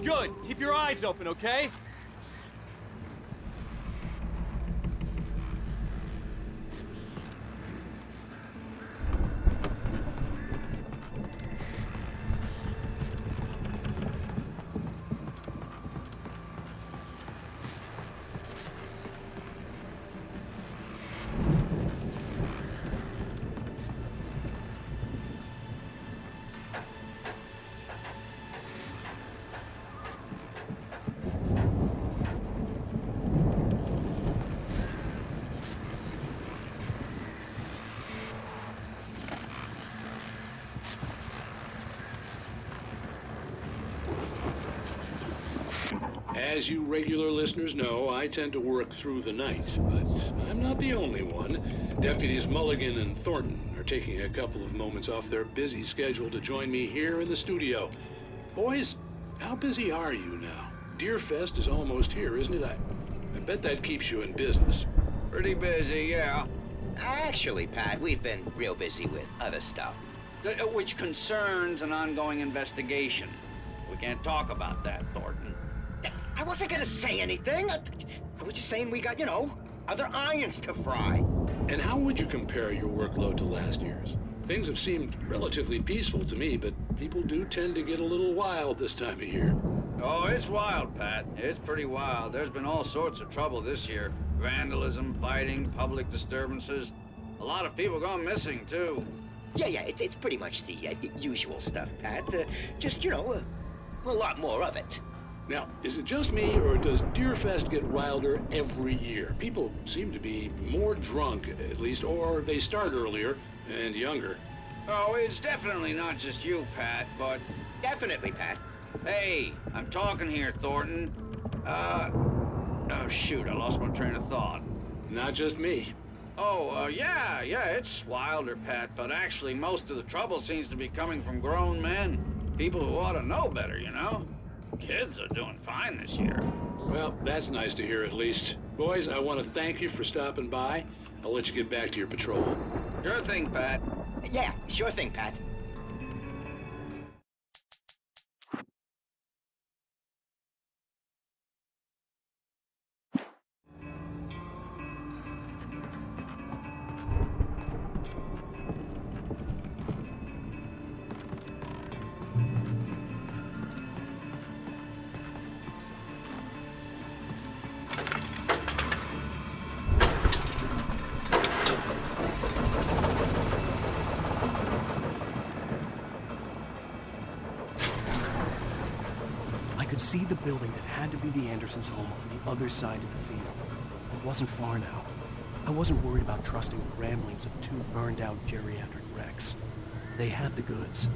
Good. Keep your eyes open, okay? As you regular listeners know, I tend to work through the night, but I'm not the only one. Deputies Mulligan and Thornton are taking a couple of moments off their busy schedule to join me here in the studio. Boys, how busy are you now? Deerfest is almost here, isn't it? I bet that keeps you in business. Pretty busy, yeah. Actually, Pat, we've been real busy with other stuff. Which concerns an ongoing investigation. We can't talk about that, Thornton. I wasn't gonna say anything. I was just saying we got, you know, other irons to fry. And how would you compare your workload to last year's? Things have seemed relatively peaceful to me, but people do tend to get a little wild this time of year. Oh, it's wild, Pat. It's pretty wild. There's been all sorts of trouble this year. Vandalism, fighting, public disturbances. A lot of people gone missing, too. Yeah, it's pretty much the usual stuff, Pat. Just, you know, a lot more of it. Now, is it just me, or does Deerfest get wilder every year? People seem to be more drunk, at least, or they start earlier and younger. Oh, it's definitely not just you, Pat, but... Definitely, Pat. Hey, I'm talking here, Thornton. Oh, shoot, I lost my train of thought. Not just me. Oh, yeah, it's wilder, Pat, but actually most of the trouble seems to be coming from grown men. People who ought to know better, you know? Kids are doing fine this year. Well, that's nice to hear at least. Boys, I want to thank you for stopping by. I'll let you get back to your patrol. Sure thing, Pat. Yeah, sure thing, Pat. See the building that had to be the Andersons' home on the other side of the field. It wasn't far now. I wasn't worried about trusting the ramblings of two burned-out geriatric wrecks. They had the goods.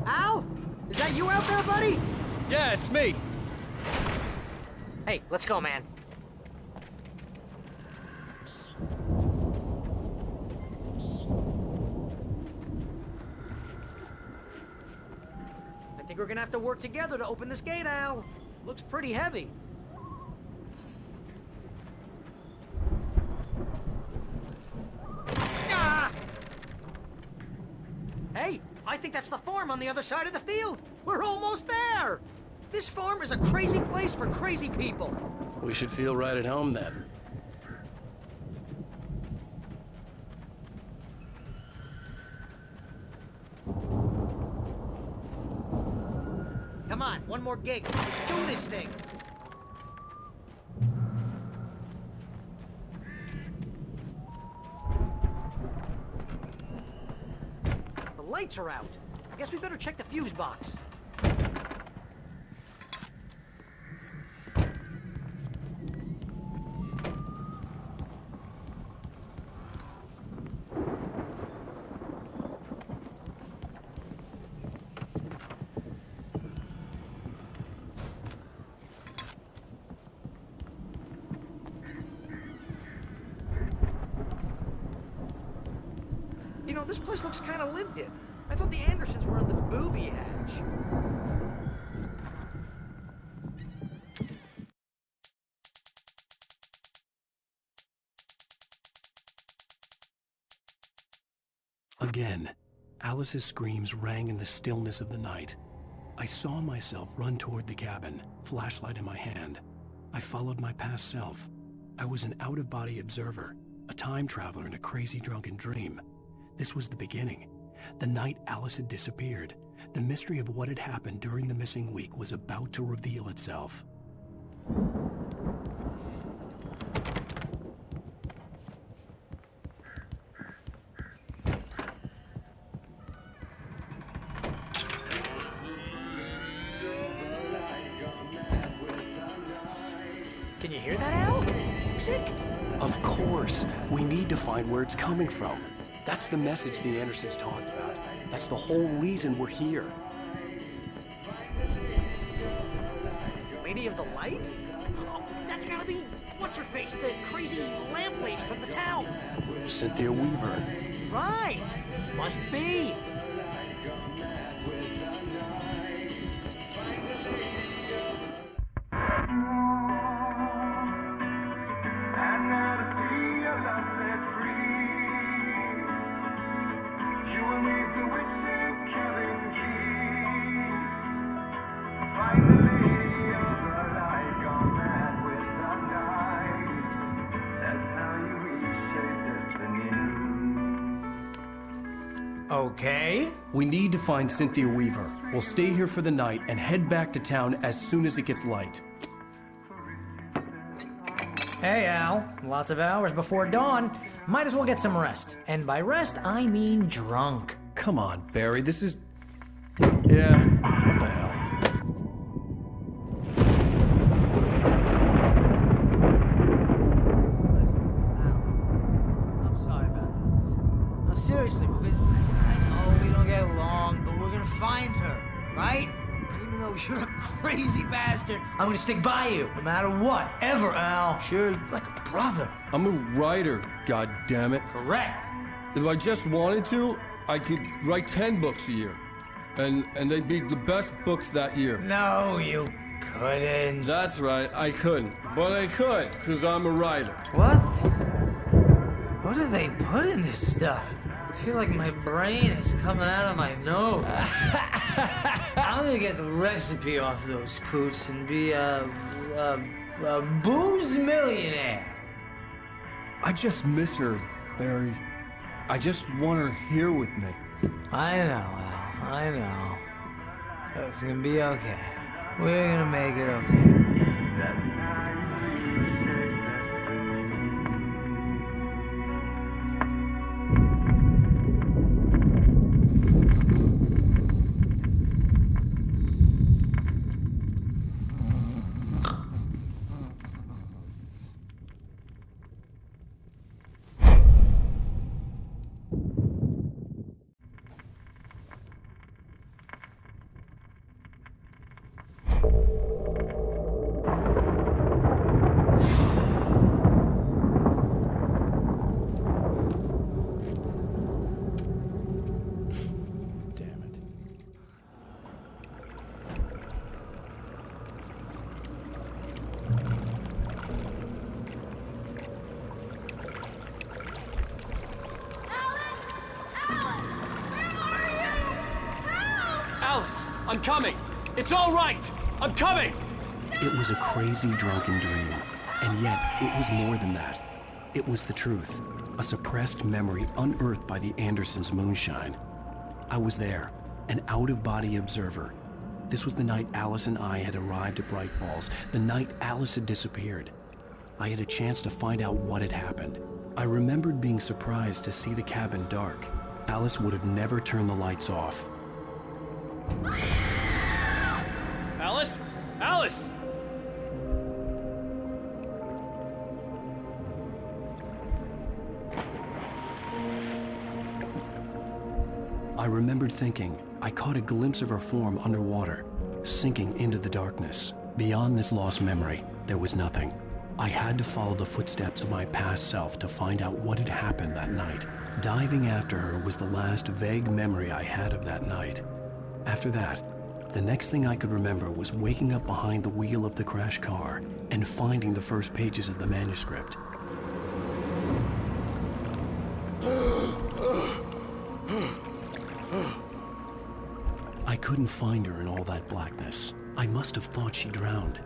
Al? Is that you out there, buddy? Yeah, it's me. Hey, let's go, man. I think we're gonna have to work together to open this gate, Al. Looks pretty heavy. Ah! Hey, I think that's the farm on the other side of the field. We're almost there. This farm is a crazy place for crazy people. We should feel right at home then. Come on, one more gig. Let's do this thing. The lights are out. I guess we better check the fuse box. You know, this place looks kind of lived in. I thought the Andersons were in the booby hatch. Again, Alice's screams rang in the stillness of the night. I saw myself run toward the cabin, flashlight in my hand. I followed my past self. I was an out-of-body observer, a time traveler in a crazy drunken dream. This was the beginning. The night Alice had disappeared. The mystery of what had happened during the missing week was about to reveal itself. Can you hear that, Al? Music? Of course, we need to find where it's coming from. That's the message the Andersons talked about. That's the whole reason we're here. Lady of the Light? Oh, that's gotta be, what's-her-face, the crazy lamp lady from the town. Cynthia Weaver. Right. Must be. Okay. We need to find Cynthia Weaver. We'll stay here for the night and head back to town as soon as it gets light. Hey, Al. Lots of hours before dawn. Might as well get some rest. And by rest, I mean drunk. Come on, Barry, this is... Yeah, what the hell? I'm sorry about this. No, seriously, because I know we don't get along, but we're gonna find her, right? Even though You're a crazy bastard. I'm gonna stick by you, no matter what, ever, Al. Sure, like a brother. I'm a writer, goddammit. Correct. If I just wanted to, I could write 10 books a year. And they'd be the best books that year. No, you couldn't. That's right, I couldn't. But I could, because I'm a writer. What? What do they put in this stuff? I feel like my brain is coming out of my nose. I'm gonna get the recipe off those coots and be a booze millionaire. I just miss her, Barry. I just want her here with me. I know, Al. I know. It's gonna be okay. We're gonna make it okay. Alice, I'm coming! It's all right! I'm coming! It was a crazy, drunken dream. And yet, it was more than that. It was the truth. A suppressed memory unearthed by the Andersons' moonshine. I was there, an out-of-body observer. This was the night Alice and I had arrived at Bright Falls, the night Alice had disappeared. I had a chance to find out what had happened. I remembered being surprised to see the cabin dark. Alice would have never turned the lights off. Alice? Alice! I remembered thinking I caught a glimpse of her form underwater, sinking into the darkness. Beyond this lost memory, there was nothing. I had to follow the footsteps of my past self to find out what had happened that night. Diving after her was the last vague memory I had of that night. After that, the next thing I could remember was waking up behind the wheel of the crashed car and finding the first pages of the manuscript. I couldn't find her in all that blackness. I must have thought she drowned.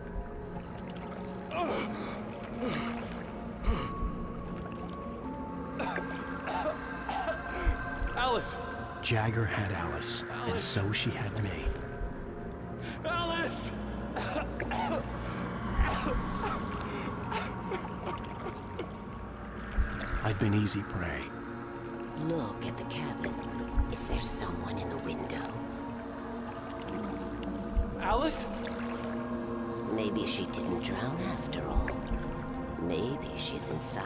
Alice! Jagger had Alice, and so she had me. Alice! I'd been easy prey. Look at the cabin. Is there someone in the window? Alice? Maybe she didn't drown after all. Maybe she's inside.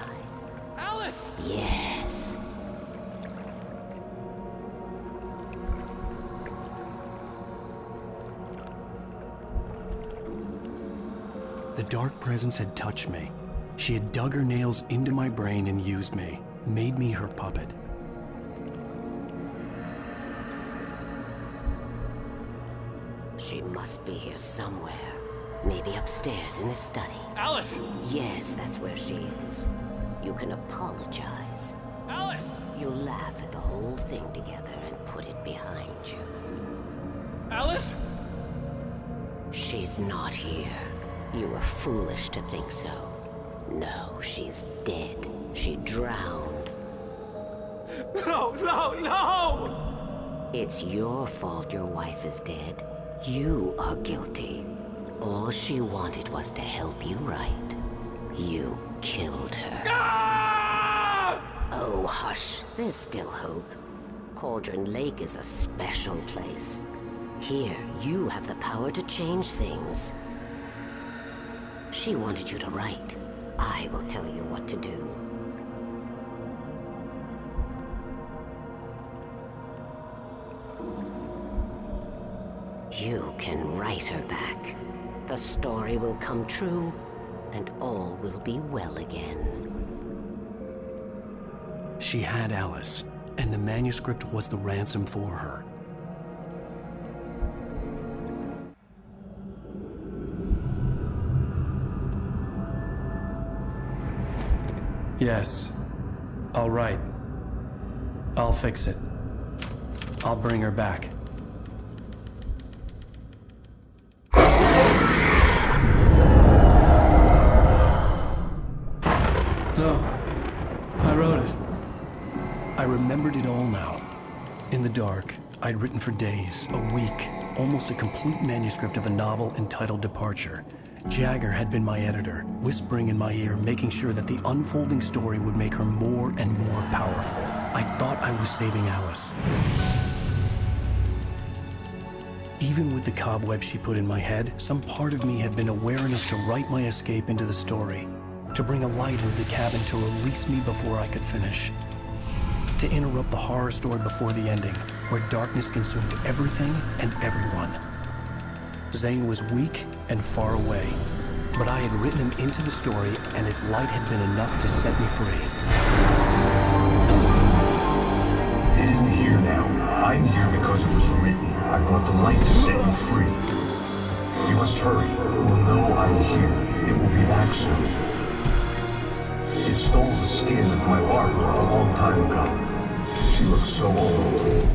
Alice! Yes. The dark presence had touched me. She had dug her nails into my brain and used me, made me her puppet. She must be here somewhere. Maybe upstairs in the study. Alice! Yes, that's where she is. You can apologize. Alice! You'll laugh at the whole thing together and put it behind you. Alice? She's not here. You were foolish to think so. No, she's dead. She drowned. No, no, no! It's your fault your wife is dead. You are guilty. All she wanted was to help you right. You killed her. Ah! Oh, hush. There's still hope. Cauldron Lake is a special place. Here, you have the power to change things. She wanted you to write. I will tell you what to do. You can write her back. The story will come true, and all will be well again. She had Alice, and the manuscript was the ransom for her. Yes. All right. I'll fix it. I'll bring her back. No. I wrote it. I remembered it all now. In the dark, I'd written for days, a week, almost a complete manuscript of a novel entitled Departure. Jagger had been my editor, whispering in my ear, making sure that the unfolding story would make her more and more powerful. I thought I was saving Alice. Even with the cobweb she put in my head, some part of me had been aware enough to write my escape into the story, to bring a light into the cabin to release me before I could finish, to interrupt the horror story before the ending, where darkness consumed everything and everyone. Zane was weak and far away, but I had written him into the story, and his light had been enough to set me free. It isn't here now. I'm here because it was written. I brought the light to set you free. You must hurry. It will know I'm here. It will be back soon. It stole the skin of my Barbara a long time ago. She looks so old.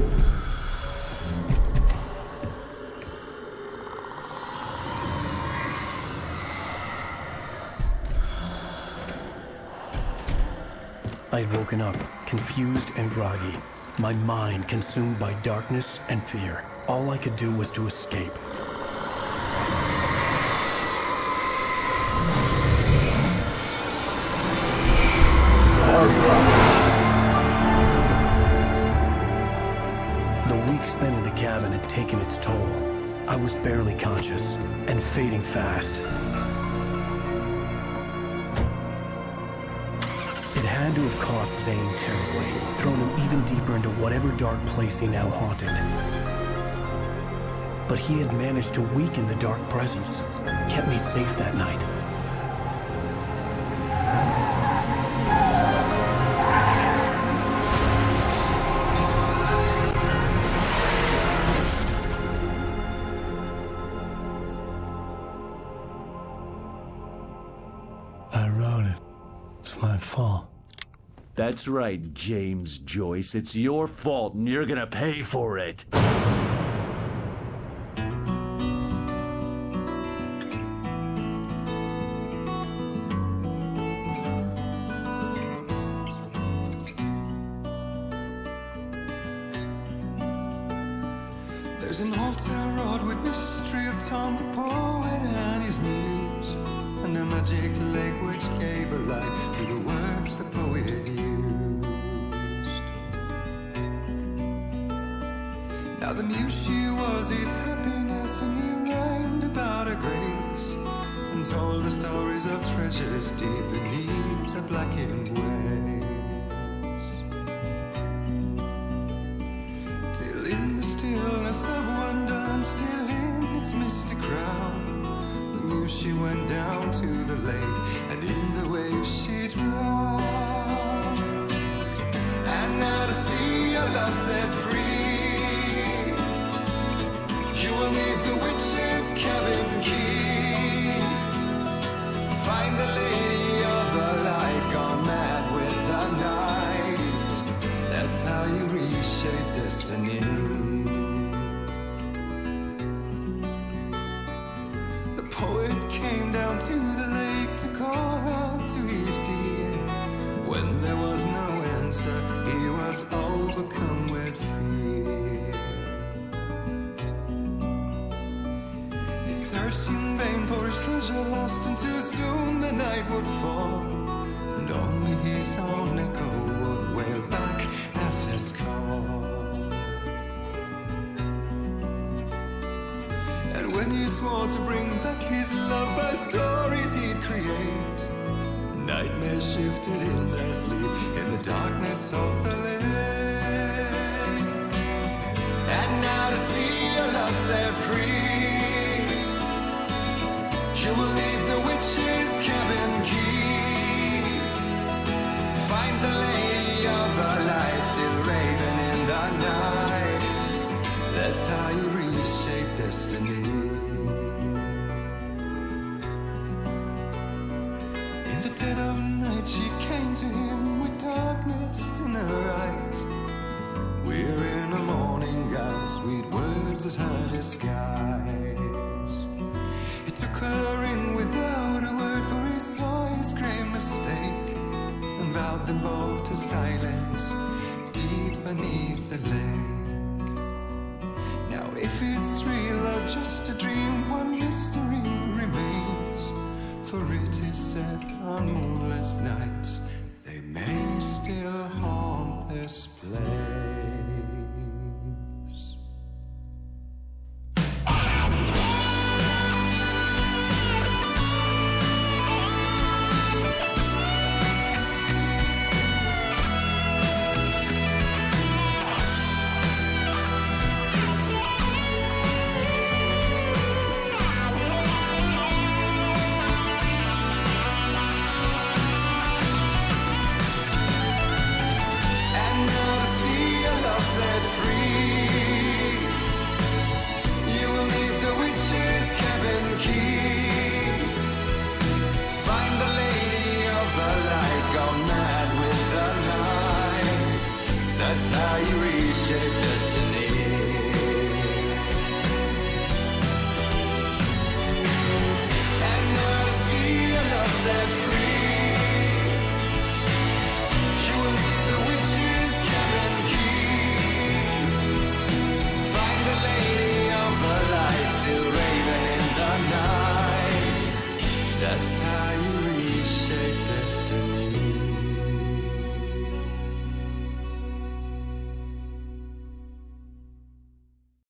I had woken up, confused and groggy, my mind consumed by darkness and fear. All I could do was to escape. The week spent in the cabin had taken its toll. I was barely conscious, and fading fast. It had to have cost Zane terribly, thrown him even deeper into whatever dark place he now haunted. But he had managed to weaken the dark presence, kept me safe that night. I wrote it. It's my fault. That's right, James Joyce. It's your fault, and you're gonna pay for it. There's an old town road with mystery of Tom the poet and his muse, and a magic lake which gave a life to the words the poet used. Now the muse she was his happiness, and he rhymed about her grace, and told the stories of treasures deep beneath the blackened waves. Till in the stillness of wonder, and still in its misty crown, the muse she went down to the lake, and in the waves she drowned. And now to see your love set free, you will need the witch's cabin key. Find the lady of the light, gone mad with the night. That's how you reshape destiny. The poet came down to the lake to call out to his dear. When there was no answer, he was overcome with fear. He searched in vain for his treasure lost, and too soon the night would fall, and only his own echo would wail back as his call. And when he swore to bring back his love by stories he'd create, nightmares shifted in their sleep in the darkness of the lake. And now to see your love set free, she will need the witch's cabin key. Find the lady of the light, still raving in the night. That's how you reshape destiny. In the dead of night she came to him with darkness in her eyes. We're in a morning gown, sweet words as her disguise. He took her in without a word, for he saw his grave mistake, and vowed them both to silence deep beneath the lake. Now if it's real or just a dream, one mystery remains, for it is said on moonless nights they may still haunt this place. That's how you reshape destiny. And now to see your love set free, she will need the witch's cabin key. Find the lady of the light, still raving in the night. That's how you reshape destiny.